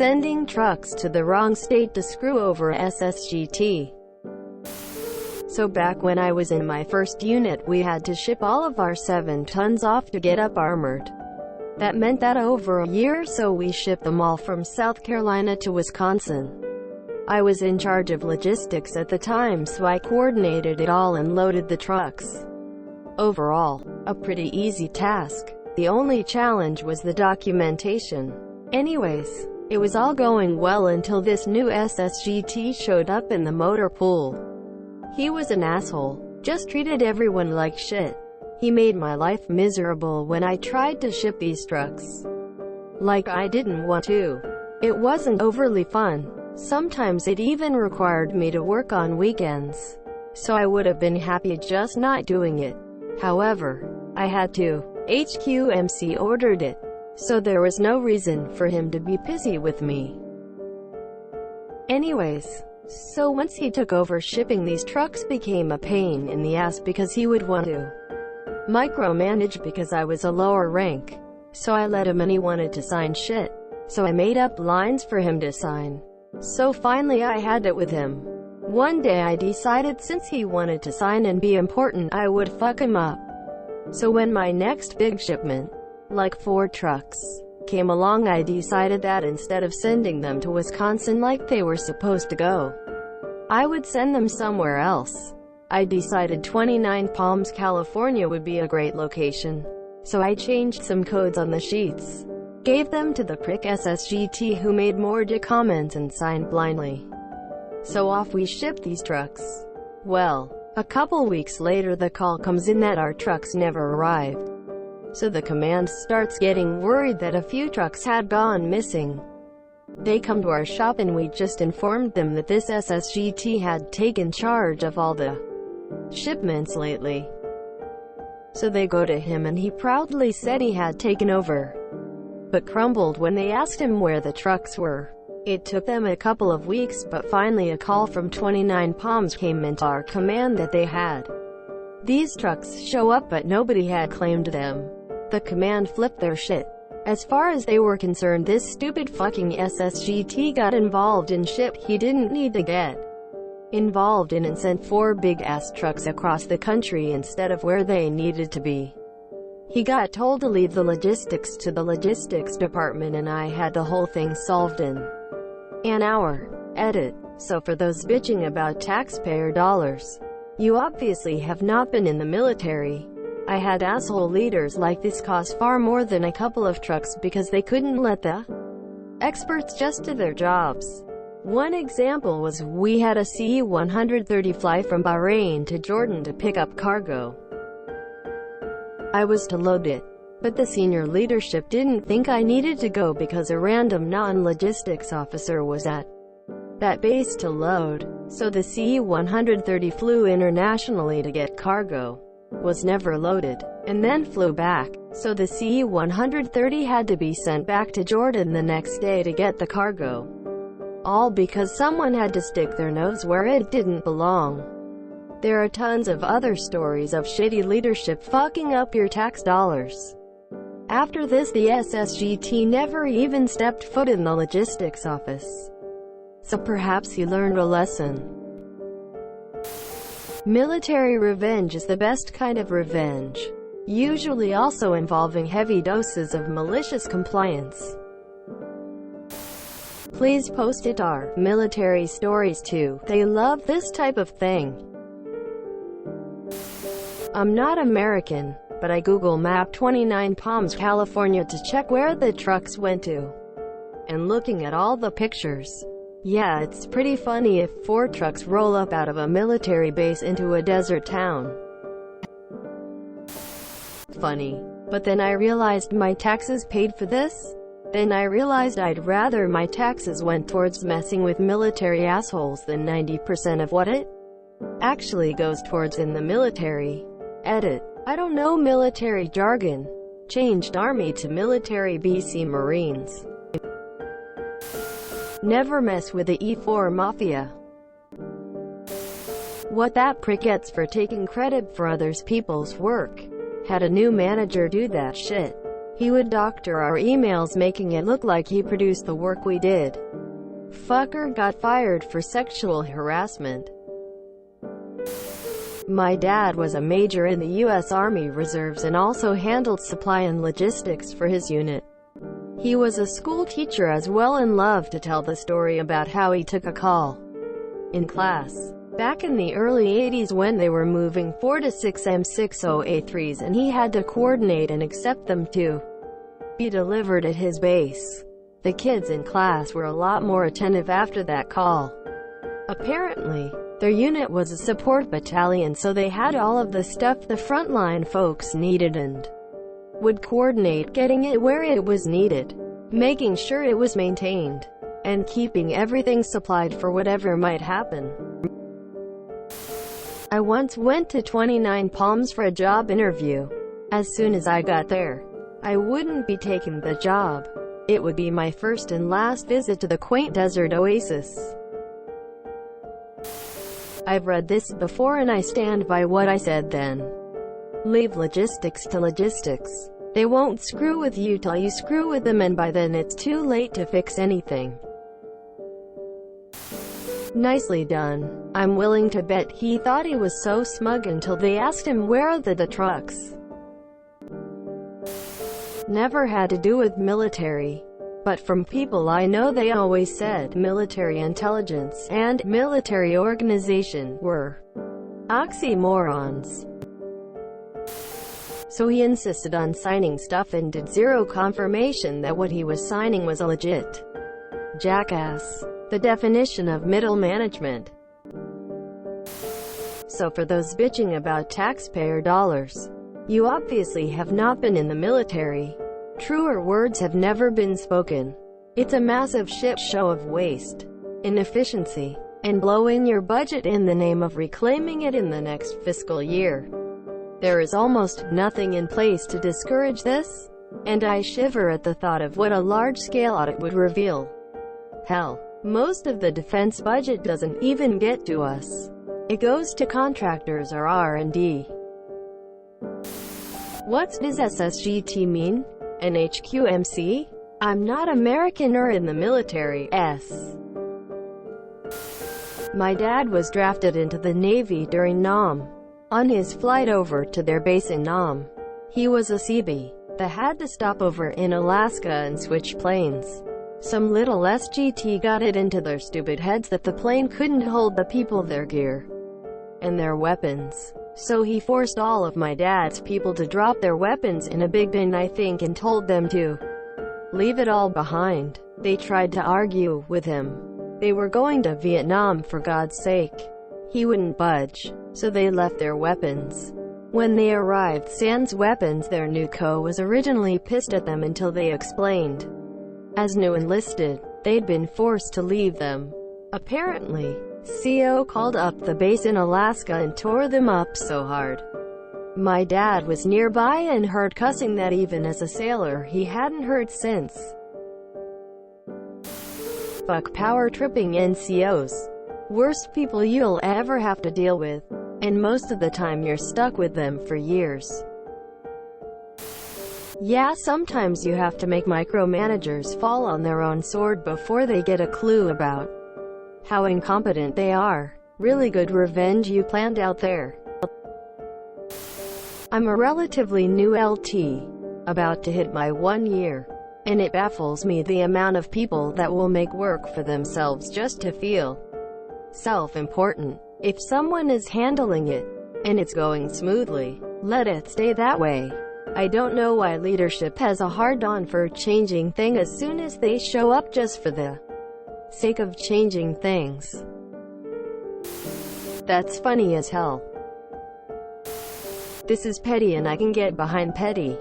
sending trucks to the wrong state to screw over SSGT. So back when I was in my first unit, we had to ship all of our 7 tons off to get up armored. That meant that over a year or so we shipped them all from South Carolina to Wisconsin. I was in charge of logistics at the time, so I coordinated it all and loaded the trucks. Overall, a pretty easy task. The only challenge was the documentation. Anyways, it was all going well until this new SSGT showed up in the motor pool. He was an asshole. Just treated everyone like shit. He made my life miserable when I tried to ship these trucks. Like I didn't want to. It wasn't overly fun. Sometimes it even required me to work on weekends. So I would have been happy just not doing it. However, I had to. HQMC ordered it. So there was no reason for him to be pissy with me. Anyways, so once he took over, shipping these trucks became a pain in the ass because he would want to micromanage because I was a lower rank. So I let him, and he wanted to sign shit. So I made up lines for him to sign. So finally I had it with him. One day I decided since he wanted to sign and be important, I would fuck him up. So when my next big shipment, like 4 trucks, came along, I decided that instead of sending them to Wisconsin like they were supposed to go, I would send them somewhere else. I decided 29 Palms, California would be a great location. So I changed some codes on the sheets, gave them to the prick SSGT, who made more comments and signed blindly. So off we shipped these trucks. Well, a couple weeks later the call comes in that our trucks never arrived. So the command starts getting worried that a few trucks had gone missing. They come to our shop and we just informed them that this SSGT had taken charge of all the shipments lately. So they go to him and he proudly said he had taken over, but crumbled when they asked him where the trucks were. It took them a couple of weeks, but finally a call from 29 Palms came into our command that they had these trucks show up, but nobody had claimed them. The command flipped their shit. As far as they were concerned, this stupid fucking SSGT got involved in shit he didn't need to get involved in and sent 4 big-ass trucks across the country instead of where they needed to be. He got told to leave the logistics to the logistics department, and I had the whole thing solved in an hour. Edit. So for those bitching about taxpayer dollars, you obviously have not been in the military. I had asshole leaders like this cost far more than a couple of trucks because they couldn't let the experts just do their jobs. One example was we had a CE-130 fly from Bahrain to Jordan to pick up cargo. I was to load it, but the senior leadership didn't think I needed to go because a random non-logistics officer was at that base to load. So the CE-130 flew internationally to get cargo, was never loaded, and then flew back. So the CE-130 had to be sent back to Jordan the next day to get the cargo. All because someone had to stick their nose where it didn't belong. There are tons of other stories of shitty leadership fucking up your tax dollars. After this, the SSGT never even stepped foot in the logistics office. So perhaps he learned a lesson. Military revenge is the best kind of revenge, usually also involving heavy doses of malicious compliance. Please post it our military stories too. They love this type of thing. I'm not American, but I Google Map 29 Palms, California to check where the trucks went to. And looking at all the pictures, yeah, it's pretty funny if 4 trucks roll up out of a military base into a desert town. Funny. But then I realized my taxes paid for this. Then I realized I'd rather my taxes went towards messing with military assholes than 90% of what it actually goes towards in the military. Edit. I don't know military jargon. Changed Army to military BC Marines. Never mess with the E4 Mafia. What that prick gets for taking credit for others people's work. Had a new manager do that shit. He would doctor our emails, making it look like he produced the work we did. Fucker got fired for sexual harassment. My dad was a major in the U.S. Army Reserves and also handled supply and logistics for his unit. He was a school teacher as well and loved to tell the story about how he took a call in class back in the early 80s when they were moving 4 to 6 M60A3s and he had to coordinate and accept them to be delivered at his base. The kids in class were a lot more attentive after that call. Apparently, their unit was a support battalion, so they had all of the stuff the frontline folks needed and would coordinate getting it where it was needed, making sure it was maintained, and keeping everything supplied for whatever might happen. I once went to 29 Palms for a job interview. As soon as I got there, I wouldn't be taking the job. It would be my first and last visit to the quaint desert oasis. I've read this before and I stand by what I said then. Leave logistics to logistics. They won't screw with you till you screw with them, and by then it's too late to fix anything. Nicely done. I'm willing to bet he thought he was so smug until they asked him where are the trucks. Never had to do with military, but from people I know they always said military intelligence and military organization were oxymorons. So he insisted on signing stuff and did zero confirmation that what he was signing was a legit jackass. The definition of middle management. So for those bitching about taxpayer dollars, you obviously have not been in the military. Truer words have never been spoken. It's a massive shit show of waste, inefficiency, and blowing your budget in the name of reclaiming it in the next fiscal year. There is almost nothing in place to discourage this, and I shiver at the thought of what a large-scale audit would reveal. Hell, most of the defense budget doesn't even get to us. It goes to contractors or R&D. What does SSGT mean? NHQMC? I'm not American or in the military. My dad was drafted into the Navy during Nam. On his flight over to their base in Nam, he was a CB that had to stop over in Alaska and switch planes. Some little SGT got it into their stupid heads that the plane couldn't hold the people, their gear, and their weapons. So he forced all of my dad's people to drop their weapons in a big bin, I think, and told them to leave it all behind. They tried to argue with him. They were going to Vietnam, for God's sake. He wouldn't budge, so they left their weapons. When they arrived sans weapons, their new co was originally pissed at them until they explained. As new enlisted, they'd been forced to leave them. Apparently, CO called up the base in Alaska and tore them up so hard. My dad was nearby and heard cussing that even as a sailor he hadn't heard since. Fuck power tripping NCOs. Worst people you'll ever have to deal with, and most of the time you're stuck with them for years. Yeah, sometimes you have to make micromanagers fall on their own sword before they get a clue about how incompetent they are. Really good revenge you planned out there. I'm a relatively new LT, about to hit my 1 year, and it baffles me the amount of people that will make work for themselves just to feel self-important. If someone is handling it, and it's going smoothly, let it stay that way. I don't know why leadership has a hard-on for changing things as soon as they show up just for the sake of changing things. That's funny as hell. This is petty and I can get behind petty.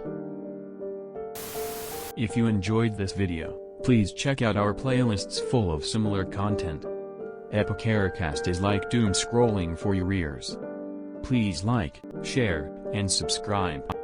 If you enjoyed this video, please check out our playlists full of similar content. Epicaricast is like doom scrolling for your ears. Please like, share, and subscribe.